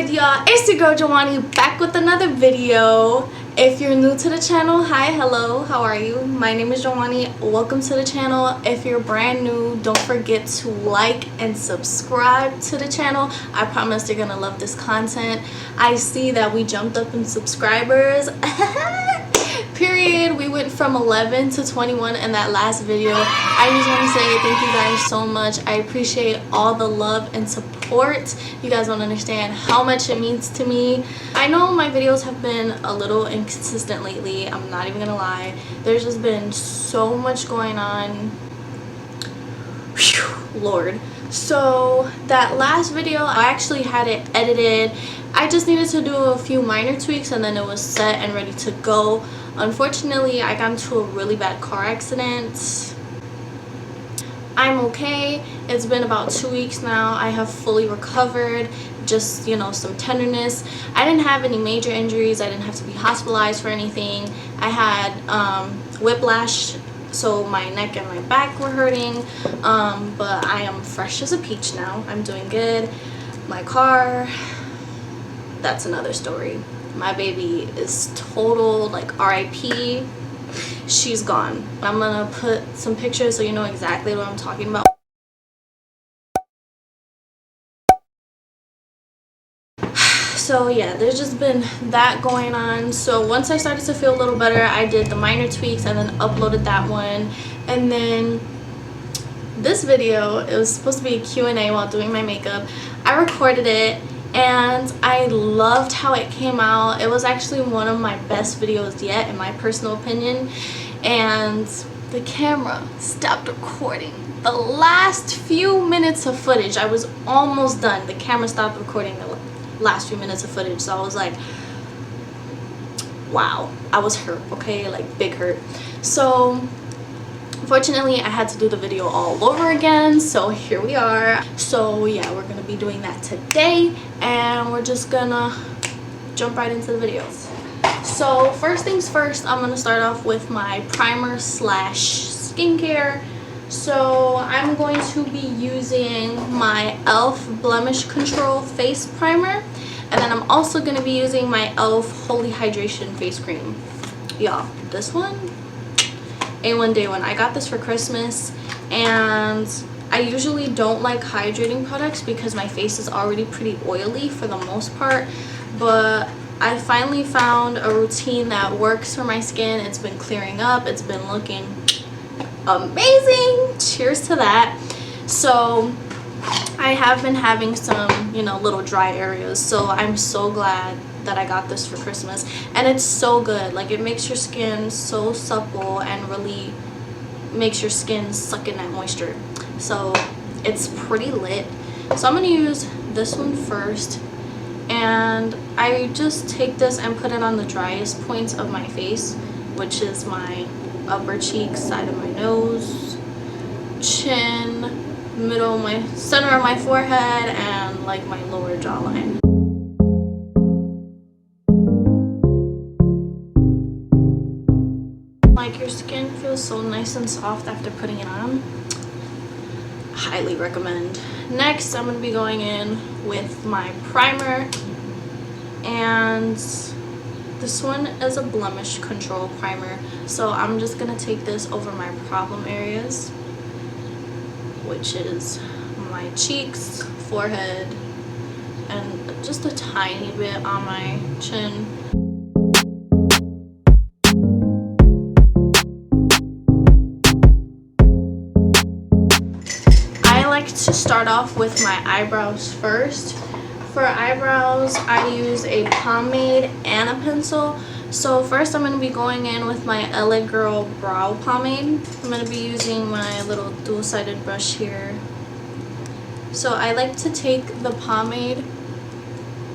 good, y'all? It's your girl Jawani back with another video. If you're new to the channel, hi, hello, how are you? My name is Jawani. Welcome to the channel. If you're brand new, don't forget to like and subscribe to the channel. I promise you're gonna love this content. I see that we jumped up in subscribers. Period. We went from 11 to 21 in that last video. I just want to say thank you guys so much. I appreciate all the love and support. You guys don't understand how much it means to me. I know my videos have been a little inconsistent lately. I'm not even gonna lie. There's just been so much going on. Whew, Lord. So that last video, I actually had it edited. I just needed to do a few minor tweaks and then it was set and ready to go. Unfortunately, I got into a really bad car accident. I'm okay. It's been about 2 weeks now. I have fully recovered. Just, you know, some tenderness. I didn't have any major injuries. I didn't have to be hospitalized for anything. I had whiplash, so my neck and my back were hurting. But I am fresh as a peach now. I'm doing good. My car, that's another story. My baby is total, like, RIP. She's gone. I'm gonna put some pictures so you know exactly what I'm talking about. So yeah, there's just been that going on. So once I started to feel a little better, I did the minor tweaks and then uploaded that one. And then this video, it was supposed to be a Q&A while doing my makeup. I recorded it and I loved how it came out. It was actually one of my best videos yet, in my personal opinion. And the camera stopped recording. The last few minutes of footage, I was almost done. The camera stopped recording the last few minutes of footage. So I was like, wow, I was hurt, okay? Like, big hurt. So unfortunately, I had to do the video all over again, so here we are. So yeah, we're gonna be doing that today, and we're just gonna jump right into the video. So first things first, I'm gonna start off with my primer slash skincare. So I'm going to be using my e.l.f. Blemish Control Face Primer, and then I'm also gonna be using my e.l.f. Holy Hydration Face Cream. Y'all, this one, A1 Day 1. I got this for Christmas, and I usually don't like hydrating products because my face is already pretty oily for the most part, but I finally found a routine that works for my skin. It's been clearing up. It's been looking amazing. Cheers to that. So I have been having some, you know, little dry areas, so I'm so glad that I got this for Christmas. And it's so good. Like, it makes your skin so supple and really makes your skin suck in that moisture. So it's pretty lit. So I'm gonna use this one first, and I just take this and put it on the driest points of my face, which is my upper cheek, side of my nose, chin, middle of my center of my forehead, and like my lower jawline. Like, your skin feels so nice and soft after putting it on. Highly recommend. Next, I'm going to be going in with my primer, and this one is a blemish control primer. So I'm just going to take this over my problem areas, which is my cheeks, forehead, and just a tiny bit on my chin. To start off with my eyebrows first. For eyebrows, I use a pomade and a pencil. So first I'm going to be going in with my LA Girl brow pomade. I'm going to be using my little dual-sided brush here. So I like to take the pomade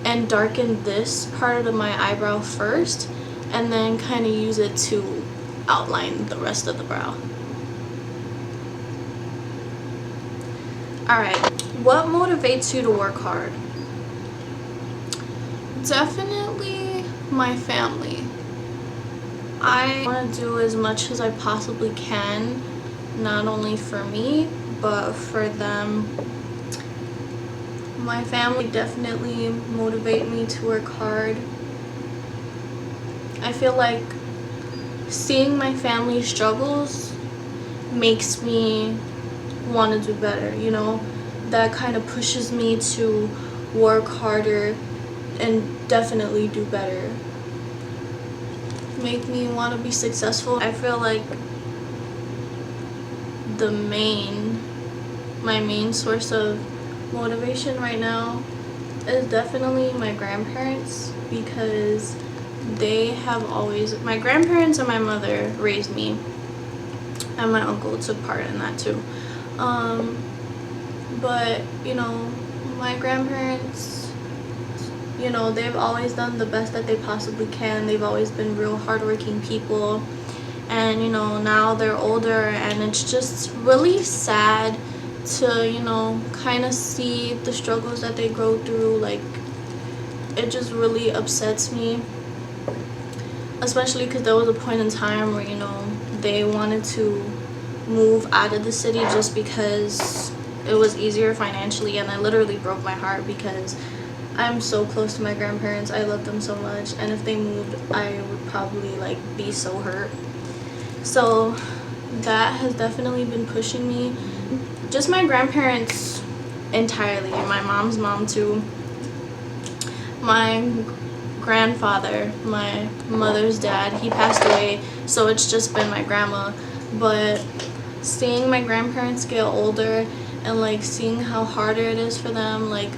and darken this part of my eyebrow first, and then kind of use it to outline the rest of the brow. Alright, what motivates you to work hard? Definitely my family. I want to do as much as I possibly can, not only for me, but for them. My family definitely motivate me to work hard. I feel like seeing my family's struggles makes me want to do better, you know? That kind of pushes me to work harder and definitely do better. Make me want to be successful. I feel like my main source of motivation right now is definitely my grandparents, because my grandparents and my mother raised me, and my uncle took part in that too. But you know, my grandparents, you know, they've always done the best that they possibly can. They've always been real hardworking people, and you know, now they're older, and it's just really sad to, you know, kind of see the struggles that they go through. Like, it just really upsets me, especially because there was a point in time where, you know, they wanted to move out of the city just because it was easier financially, and I literally broke my heart because I'm so close to my grandparents. I love them so much, and if they moved, I would probably like be so hurt. So that has definitely been pushing me. Just my grandparents entirely, and my mom's mom too. My grandfather, my mother's dad, he passed away, so it's just been my grandma. But seeing my grandparents get older and like seeing how harder it is for them, like,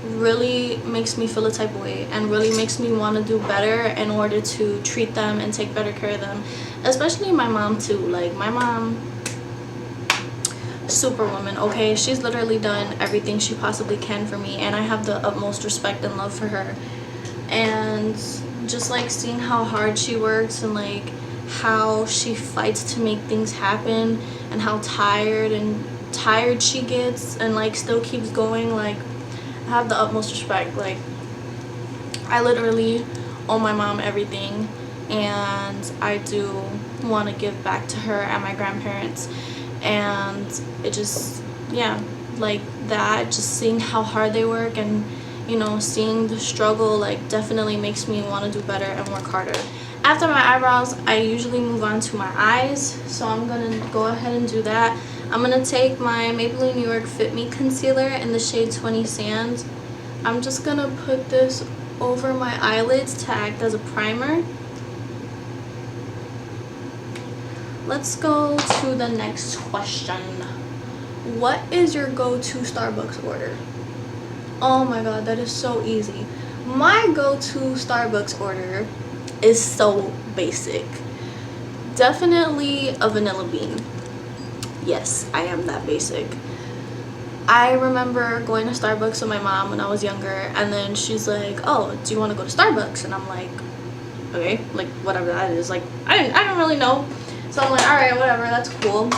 really makes me feel a type of way, and really makes me want to do better in order to treat them and take better care of them. Especially my mom too. Like, my mom, superwoman, okay? She's literally done everything she possibly can for me, and I have the utmost respect and love for her. And just like seeing how hard she works, and like how she fights to make things happen, and how tired she gets, and like still keeps going, like, I have the utmost respect. Like, I literally owe my mom everything, and I do want to give back to her and my grandparents. And it just, yeah, like that, just seeing how hard they work, and you know, seeing the struggle, like, definitely makes me want to do better and work harder. After my eyebrows, I usually move on to my eyes, so I'm gonna go ahead and do that. I'm gonna take my Maybelline New York Fit Me concealer in the shade 20 Sand. I'm just gonna put this over my eyelids to act as a primer. Let's go to the next question. What is your go-to Starbucks order? Oh my god, that is so easy. My go-to Starbucks order is so basic. Definitely a vanilla bean. Yes, I am that basic. I remember going to Starbucks with my mom when I was younger, and then she's like, oh, do you want to go to Starbucks? And I'm like, okay, like, whatever that is. Like, I don't really know. So I'm like, alright, whatever, that's cool.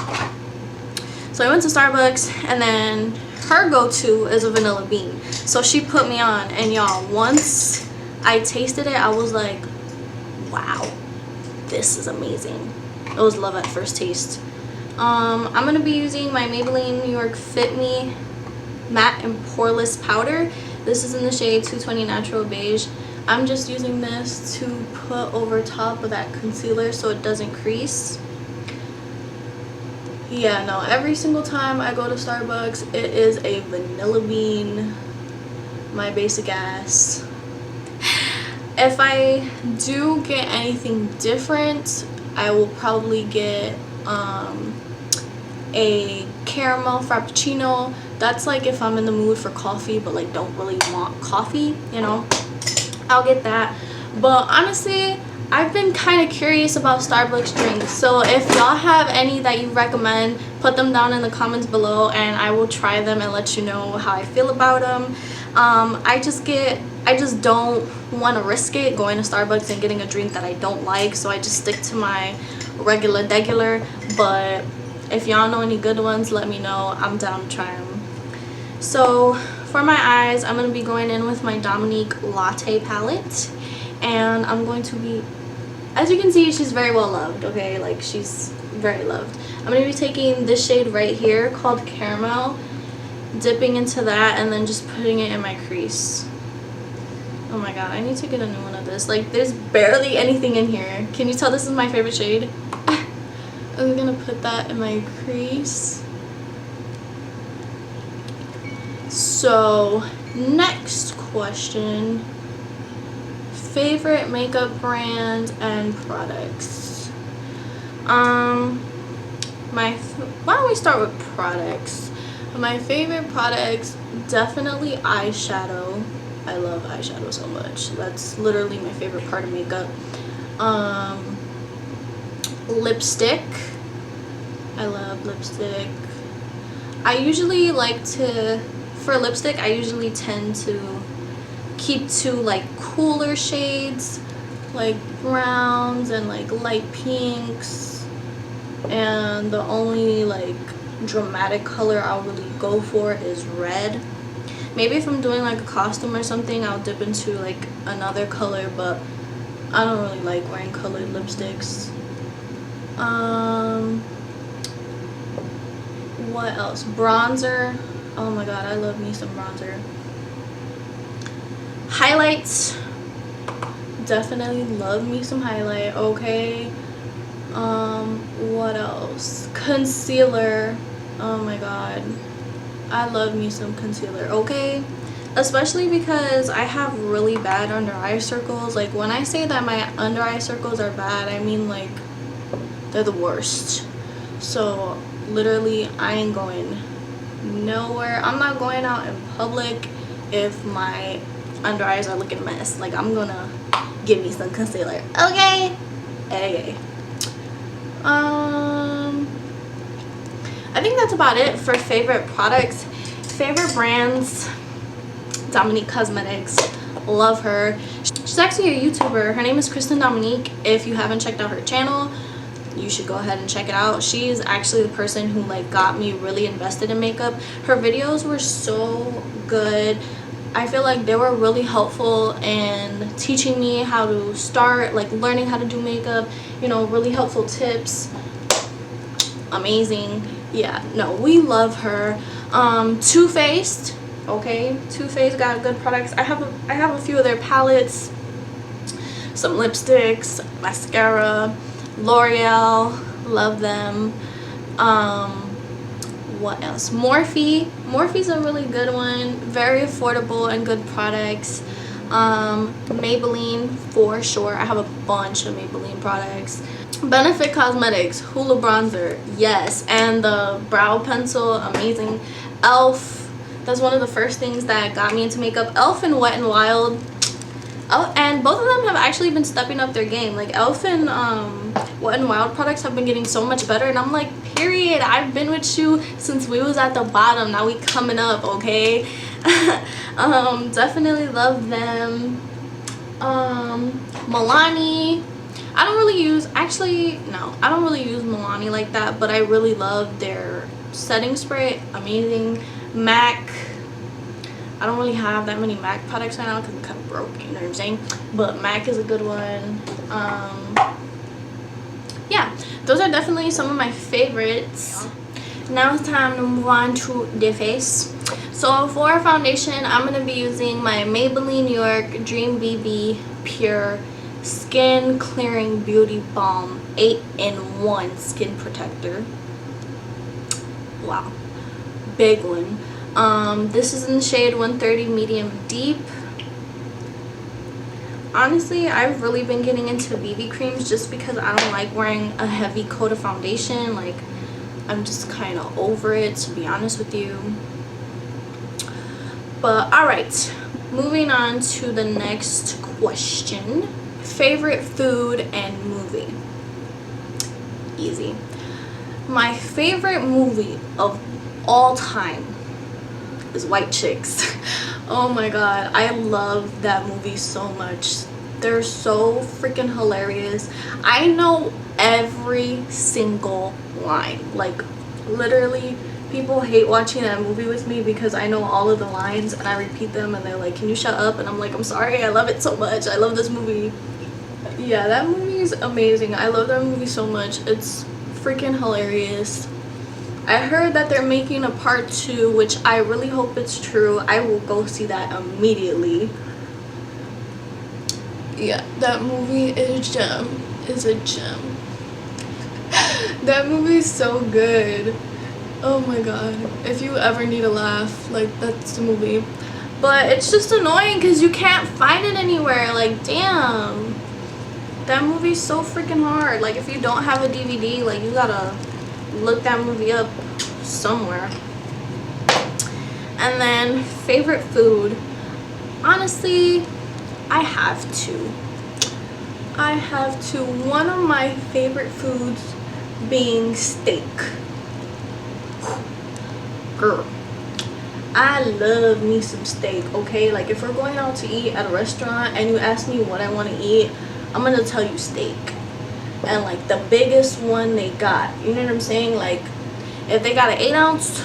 So I went to Starbucks, and then her go-to is a vanilla bean. So she put me on, and y'all, once I tasted it, I was like, wow, this is amazing. It was love at first taste. I'm going to be using my Maybelline New York Fit Me Matte and Poreless Powder. This is in the shade 220 Natural Beige. I'm just using this to put over top of that concealer so it doesn't crease. Yeah, no, every single time I go to Starbucks, it is a vanilla bean, my basic ass. If I do get anything different, I will probably get a caramel frappuccino. That's like if I'm in the mood for coffee but like don't really want coffee, you know, I'll get that. But honestly, I've been kind of curious about Starbucks drinks, so if y'all have any that you recommend, put them down in the comments below, and I will try them and let you know how I feel about them. I just don't want to risk it going to Starbucks and getting a drink that I don't like, so I just stick to my regular. But if y'all know any good ones, let me know. I'm down to try them. So for my eyes, I'm going to be going in with my Dominique Latte palette, and I'm going to be, as you can see, she's very well loved, okay? Like, she's very loved. I'm going to be taking this shade right here called Caramel. dipping into that and then just putting it in my crease. Oh my god, I need to get a new one of this. Like, there's barely anything in here. Can you tell this is my favorite shade? I'm gonna put that in my crease. So, next question. Favorite makeup brand and products. Why don't we start with products? My favorite products, definitely eyeshadow. I love eyeshadow so much. That's literally my favorite part of makeup. Lipstick. I love lipstick. I usually like to, for lipstick, I usually tend to keep to like cooler shades, like browns and like light pinks, and the only like dramatic color I'll really go for is red. Maybe if I'm doing like a costume or something, I'll dip into like another color, but I don't really like wearing colored lipsticks. What else? Bronzer. Oh my god, I love me some bronzer. Highlights. Definitely love me some highlight, okay? What else? Concealer. Oh my god, I love me some concealer, okay? Especially because I have really bad under eye circles. Like, when I say that my under eye circles are bad, I mean like they're the worst. So literally, I ain't going nowhere. I'm not going out in public if my under eyes are looking a mess. Like, I'm gonna give me some concealer, okay? Hey. I think that's about it for favorite products. Favorite brands, Dominique Cosmetics, love her. She's actually a YouTuber. Her name is Kristen Dominique. If you haven't checked out her channel, you should go ahead and check it out. She's actually the person who like got me really invested in makeup. Her videos were so good. I feel like they were really helpful in teaching me how to start, like learning how to do makeup, you know, really helpful tips. Amazing. Yeah, no, we love her. Too Faced, okay? Too Faced got good products. I have a few of their palettes, some lipsticks, mascara. L'Oreal, love them. What else? Morphe. Morphe's a really good one, very affordable and good products. Maybelline, for sure. I have a bunch of Maybelline products. Benefit Cosmetics, Hoola bronzer, yes, and the brow pencil, amazing. Elf, that's one of the first things that got me into makeup. Elf and Wet n Wild. Oh, and both of them have actually been stepping up their game. Like, Elf and Wet n Wild products have been getting so much better, and I'm like, period, I've been with you since we was at the bottom. Now we coming up, okay? Definitely love them. Milani. I don't really use, actually, no, I don't really use Milani like that, but I really love their setting spray. Amazing. MAC. I don't really have that many MAC products right now because I'm kind of broke, you know what I'm saying? But MAC is a good one. Yeah, those are definitely some of my favorites. Now it's time to move on to the face. So for foundation, I'm going to be using my Maybelline New York Dream BB Pure Skin Clearing Beauty Balm 8-in-1 Skin Protector. Wow, big one. This is in the shade 130 Medium Deep. Honestly, I've really been getting into BB creams just because I don't like wearing a heavy coat of foundation. Like, I'm just kind of over it, to be honest with you. But alright, moving on to the next question. Favorite food and movie. Easy. My favorite movie of all time is White Chicks. Oh my god, I love that movie so much. They're so freaking hilarious. I know every single line. Like, literally, people hate watching that movie with me because I know all of the lines and I repeat them and they're like, can you shut up? And I'm like, I'm sorry, I love it so much. I love this movie. Yeah, that movie is amazing. I love that movie so much. It's freaking hilarious. I heard that they're making a part 2, which I really hope it's true. I will go see that immediately. Yeah, that movie is a gem. That movie is so good. Oh my god. If you ever need a laugh, like, that's the movie. But it's just annoying because you can't find it anywhere. Like, damn. That movie's so freaking hard. Like, if you don't have a DVD, like, you gotta look that movie up somewhere. And then favorite food. Honestly, I have to. One of my favorite foods being steak. Girl, I love me some steak, okay? Like, if we're going out to eat at a restaurant and you ask me what I want to eat, I'm gonna tell you steak. And like the biggest one they got, you know what I'm saying? Like, if they got an 8-ounce,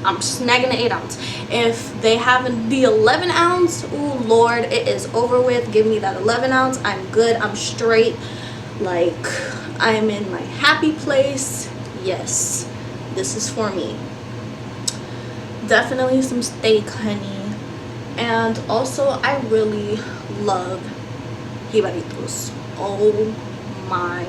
I'm snagging the 8-ounce. If they have the 11-ounce, oh Lord, it is over with. Give me that 11-ounce. I'm good. I'm straight. Like, I'm in my happy place. Yes, this is for me. Definitely some steak, honey. And also, I really love jibaritos. Oh my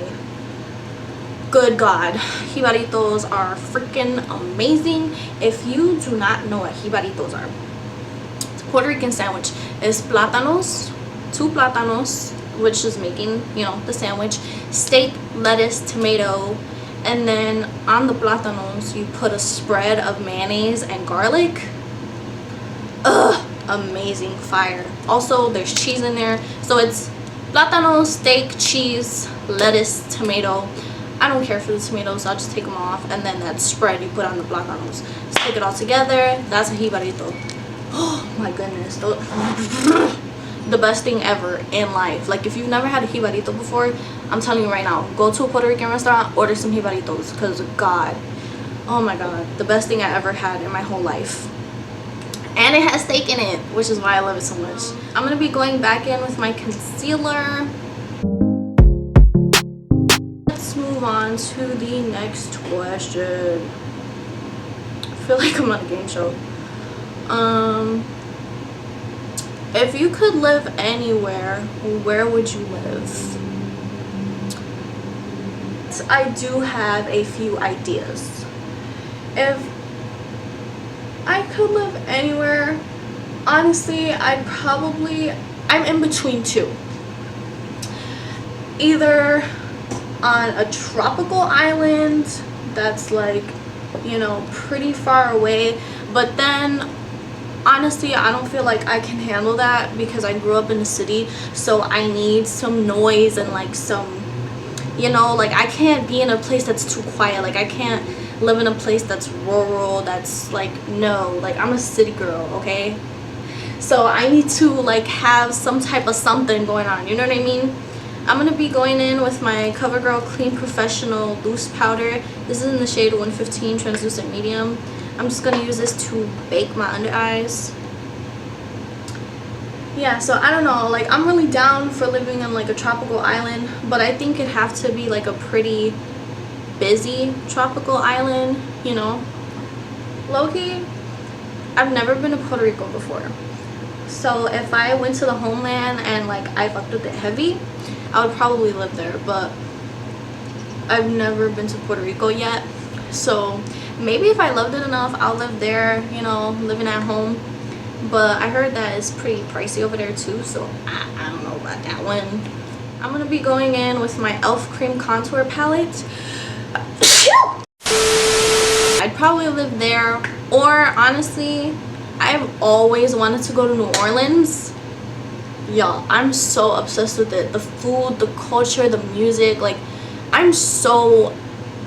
good god, jibaritos are freaking amazing. If you do not know what jibaritos are, it's a Puerto Rican sandwich. It's plátanos, 2 plátanos, which is making, you know, the sandwich, steak, lettuce, tomato, and then on the plátanos you put a spread of mayonnaise and garlic. Ugh, amazing, fire. Also, there's cheese in there, so it's plátano, steak, cheese, lettuce, tomato. I don't care for the tomatoes, so I'll just take them off, and then that spread you put on the plátanos. Stick it all together. That's a jibarito. Oh my goodness, the best thing ever in life. Like, if you've never had a jibarito before, I'm telling you right now, go to a Puerto Rican restaurant, order some jibaritos, because god, oh my god, the best thing I ever had in my whole life. And it has steak in it, which is why I love it so much. I'm gonna be going back in with my concealer. Let's move on to the next question. I feel like I'm on a game show. If you could live anywhere, where would you live? I do have a few ideas. If I could live anywhere, honestly, I'm in between two. Either on a tropical island that's like, you know, pretty far away, but then honestly I don't feel like I can handle that because I grew up in the city, so I need some noise and like some, you know, like I can't be in a place that's too quiet. Like, I can't live in a place that's rural, that's like, no, like I'm a city girl, okay? So I need to like have some type of something going on, you know what I mean? I'm gonna be going in with my CoverGirl Clean Professional Loose Powder. This is in the shade 115 Translucent Medium. I'm just gonna use this to bake my under eyes. Yeah, so I don't know, like I'm really down for living on like a tropical island, but I think it'd have to be like a pretty busy tropical island, you know. Low-key, I've never been to Puerto Rico before, so if I went to the homeland and like I fucked with it heavy, I would probably live there. But I've never been to Puerto Rico yet, so maybe if I loved it enough, I'll live there, you know, living at home. But I heard that it's pretty pricey over there too, so I don't know about that one. I'm gonna be going in with my e.l.f. Cream Contour Palette. I'd probably live there, or honestly, I've always wanted to go to New Orleans. Y'all, I'm so obsessed with it. The food, the culture, the music, like I'm so,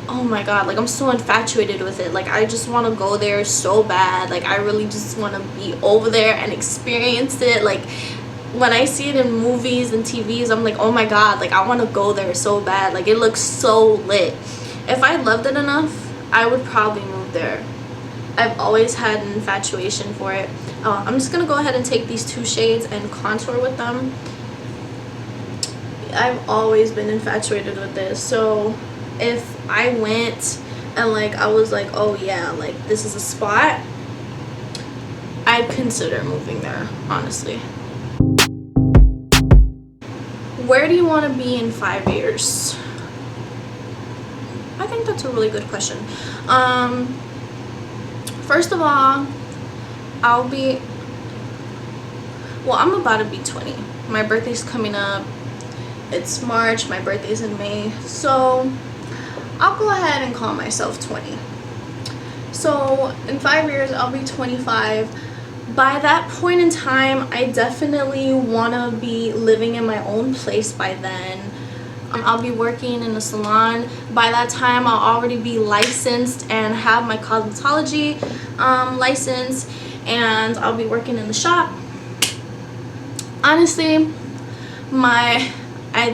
oh my god, like I'm so infatuated with it. Like I just want to go there so bad. Like I really just want to be over there and experience it. Like when I see it in movies and TVs, I'm like, oh my god, like I want to go there so bad. Like it looks so lit. If I loved it enough, I would probably move there. I've always had an infatuation for it. I'm just gonna go ahead and take these 2 shades and contour with them. I've always been infatuated with this, so if I went and like I was like, oh yeah, like this is a spot, I'd consider moving there, honestly. Where do you want to be in 5 years? I think that's a really good question. First of all, I'm about to be 20. My birthday's coming up. It's March, my birthday's in May, so I'll go ahead and call myself 20. So in 5 years I'll be 25. By that point in time, I definitely want to be living in my own place by then. I'll be working in a salon. By that time I'll already be licensed and have my cosmetology license, and I'll be working in the shop. Honestly, I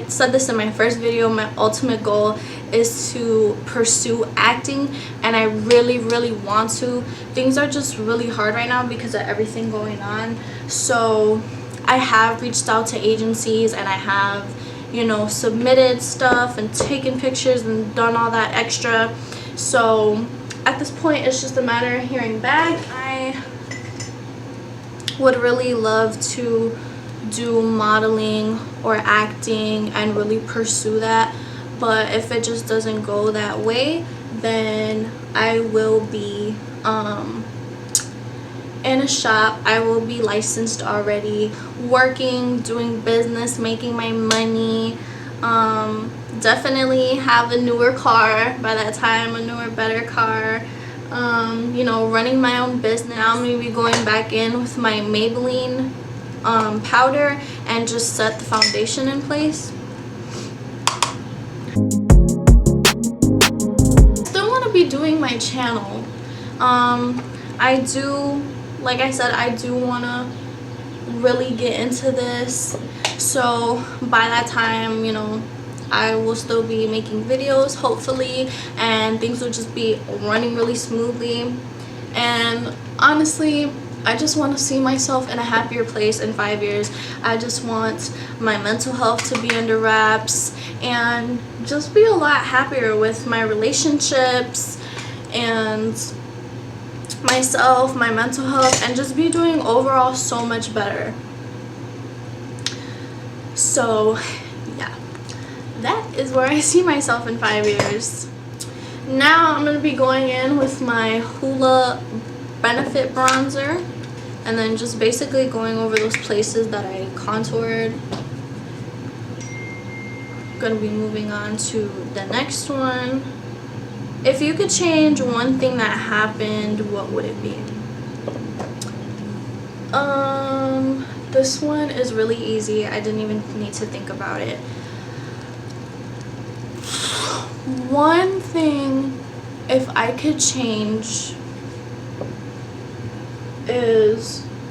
said this in my first video, my ultimate goal is to pursue acting, and I really want to. Things are just really hard right now because of everything going on, so I have reached out to agencies, and I have, you know, submitted stuff and taken pictures and done all that extra. So at this point it's just a matter of hearing back. I would really love to do modeling or acting and really pursue that, but if it just doesn't go that way, then I will be in a shop. I will be licensed already, working, doing business, making my money. Definitely have a newer car by that time, a newer, better car. You know, running my own business. Now I'm going to be going back in with my Maybelline powder and just set the foundation in place. Still want to be doing my channel. I do, like I said, I do want to really get into this, so by that time, you know, I will still be making videos hopefully, and things will just be running really smoothly. And honestly, I just want to see myself in a happier place in 5 years. I just want my mental health to be under wraps and just be a lot happier with my relationships and myself, my mental health, and just be doing overall so much better. So yeah, that is where I see myself in 5 years. Now I'm going to be going in with my Hoola Benefit bronzer, and then just basically going over those places that I contoured. Going to be moving on to the next one. If you could change one thing that happened, what would it be? This one is really easy. I didn't even need to think about it. One thing, if I could change,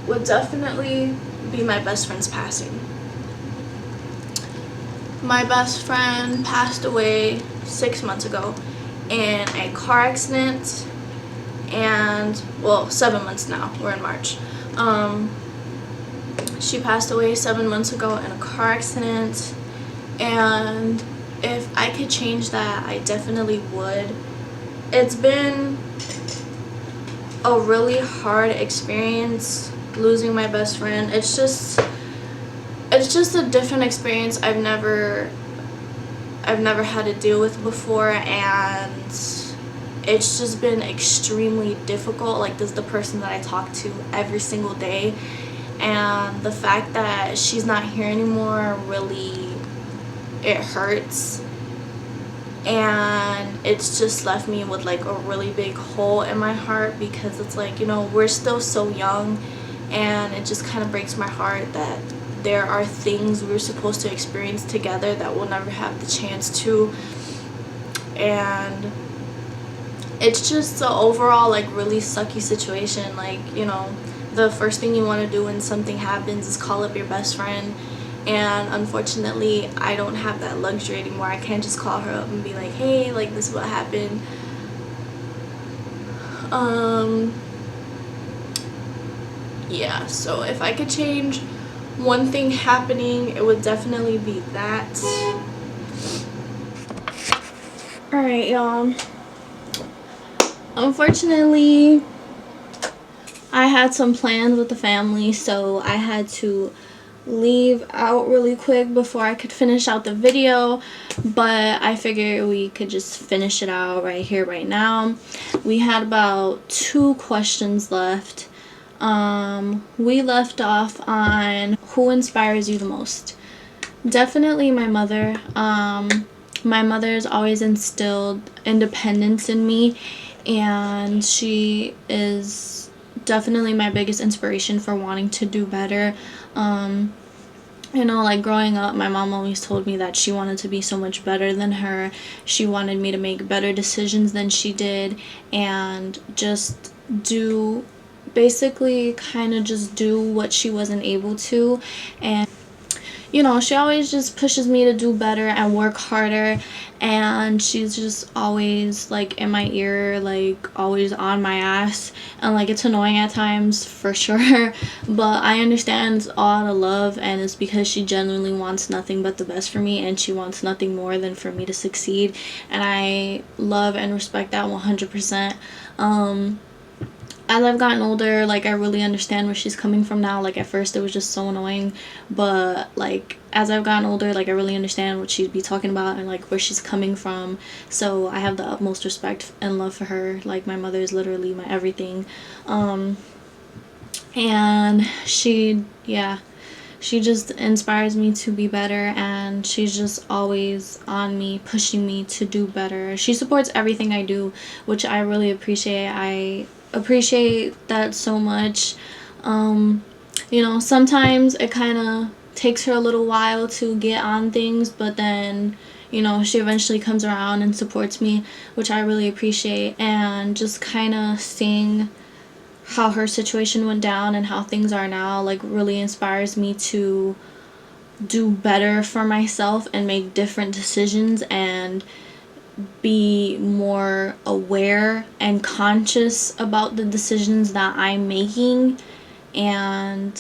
would definitely be my best friend's passing. My best friend passed away 6 months ago in a car accident, and well, 7 months now, we're in March. She passed away 7 months ago in a car accident, and if I could change that, I definitely would. It's been a really hard experience losing my best friend. It's just a different experience I've never had to deal with before, and it's just been extremely difficult. Like, this is the person that I talk to every single day, and the fact that she's not here anymore, really, it hurts. And it's just left me with like a really big hole in my heart, because it's like, you know, we're still so young, and it just kind of breaks my heart that there are things we're supposed to experience together that we'll never have the chance to. And it's just an overall like really sucky situation. Like, you know, the first thing you want to do when something happens is call up your best friend, and unfortunately I don't have that luxury anymore. I can't just call her up and be like, hey, like, this is what happened. Yeah, so if I could change one thing happening, it would definitely be that. Alright, y'all, Unfortunately, I had some plans with the family, so I had to leave out really quick before I could finish out the video, but I figured we could just finish it out right here, right now. We had about 2 questions left. We left off on who inspires you the most. Definitely my mother. My mother's always instilled independence in me, and she is definitely my biggest inspiration for wanting to do better. You know, like growing up, my mom always told me that she wanted to be so much better than her. She wanted me to make better decisions than she did, and just do, basically kind of just do what she wasn't able to. And you know, she always just pushes me to do better and work harder, and she's just always like in my ear, like always on my ass, and like it's annoying at times for sure, but I understand it's all out of love, and it's because she genuinely wants nothing but the best for me, and she wants nothing more than for me to succeed, and I love and respect that 100%. As I've gotten older, like I really understand where she's coming from now. Like at first it was just so annoying, but like as I've gotten older, like I really understand what she'd be talking about and like where she's coming from. So I have the utmost respect and love for her. Like my mother is literally my everything. And she just inspires me to be better, and she's just always on me, pushing me to do better. She supports everything I do, which I really appreciate. I appreciate that so much. You know, sometimes it kind of takes her a little while to get on things, but then, you know, she eventually comes around and supports me, which I really appreciate. And just kind of seeing how her situation went down and how things are now, like, really inspires me to do better for myself and make different decisions and be more aware and conscious about the decisions that I'm making. And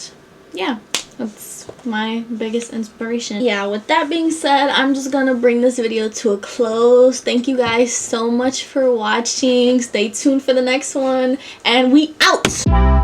yeah, that's my biggest inspiration. Yeah, with that being said, I'm just gonna bring this video to a close. Thank you guys so much for watching. Stay tuned for the next one, and we out.